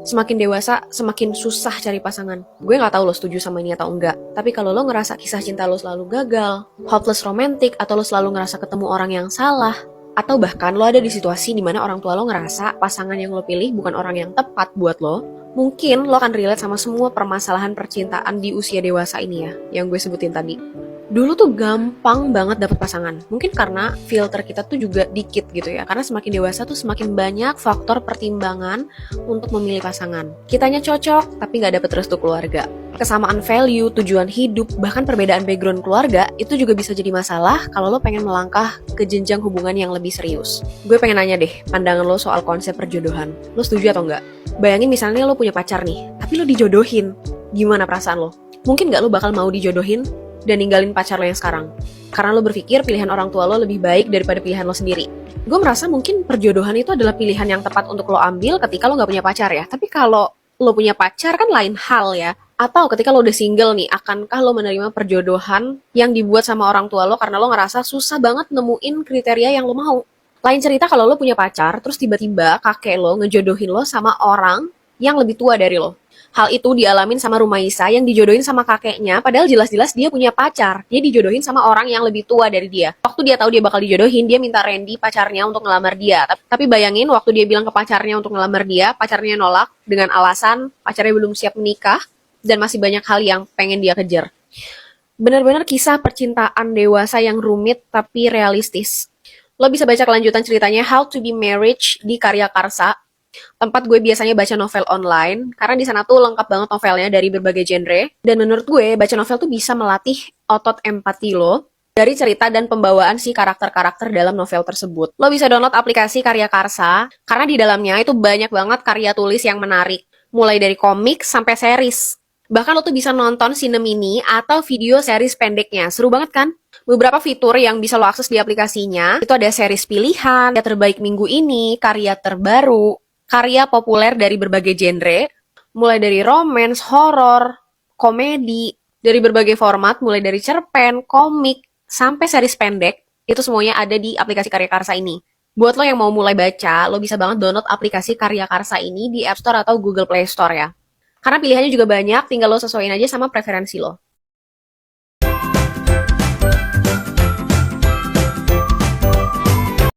Semakin dewasa, semakin susah cari pasangan. Gue nggak tahu lo setuju sama ini atau enggak. Tapi kalau lo ngerasa kisah cinta lo selalu gagal, hopeless romantic, atau lo selalu ngerasa ketemu orang yang salah, atau bahkan lo ada di situasi dimana orang tua lo ngerasa pasangan yang lo pilih bukan orang yang tepat buat lo, mungkin lo akan relate sama semua permasalahan percintaan di usia dewasa ini ya, yang gue sebutin tadi. Dulu tuh gampang banget dapet pasangan. Mungkin karena filter kita tuh juga dikit gitu ya. Karena semakin dewasa tuh semakin banyak faktor pertimbangan untuk memilih pasangan. Kitanya cocok, tapi gak dapet restu keluarga. Kesamaan value, tujuan hidup, bahkan perbedaan background keluarga, itu juga bisa jadi masalah kalau lo pengen melangkah ke jenjang hubungan yang lebih serius. Gue pengen nanya deh, pandangan lo soal konsep perjodohan. Lo setuju atau enggak? Bayangin misalnya lo punya pacar nih, tapi lo dijodohin. Gimana perasaan lo? Mungkin gak lo bakal mau dijodohin dan ninggalin pacar lo yang sekarang? Karena lo berpikir pilihan orang tua lo lebih baik daripada pilihan lo sendiri. Gue merasa mungkin perjodohan itu adalah pilihan yang tepat untuk lo ambil ketika lo gak punya pacar ya. Tapi kalau lo punya pacar kan lain hal ya. Atau ketika lo udah single nih, akankah lo menerima perjodohan yang dibuat sama orang tua lo karena lo ngerasa susah banget nemuin kriteria yang lo mau? Lain cerita kalau lo punya pacar, terus tiba-tiba kakek lo ngejodohin lo sama orang yang lebih tua dari lo. Hal itu dialamin sama Rumaisa yang dijodohin sama kakeknya, padahal jelas-jelas dia punya pacar. Dia dijodohin sama orang yang lebih tua dari dia. Waktu dia tahu dia bakal dijodohin, dia minta Randy pacarnya untuk ngelamar dia. Tapi bayangin waktu dia bilang ke pacarnya untuk ngelamar dia, pacarnya nolak dengan alasan pacarnya belum siap menikah dan masih banyak hal yang pengen dia kejar. Benar-benar kisah percintaan dewasa yang rumit tapi realistis. Lo bisa baca kelanjutan ceritanya How to be Marriage di Karya Karsa, tempat gue biasanya baca novel online, karena di sana tuh lengkap banget novelnya dari berbagai genre. Dan menurut gue, baca novel tuh bisa melatih otot empati lo dari cerita dan pembawaan si karakter-karakter dalam novel tersebut. Lo bisa download aplikasi Karya Karsa, karena di dalamnya itu banyak banget karya tulis yang menarik. Mulai dari komik sampai series. Bahkan lo tuh bisa nonton sine mini atau video series pendeknya. Seru banget kan? Beberapa fitur yang bisa lo akses di aplikasinya, itu ada series pilihan, karya terbaik minggu ini, karya terbaru, karya populer dari berbagai genre, mulai dari romance, horor, komedi, dari berbagai format, mulai dari cerpen, komik, sampai series pendek, itu semuanya ada di aplikasi Karya Karsa ini. Buat lo yang mau mulai baca, lo bisa banget download aplikasi Karya Karsa ini di App Store atau Google Play Store ya. Karena pilihannya juga banyak, tinggal lo sesuaiin aja sama preferensi lo.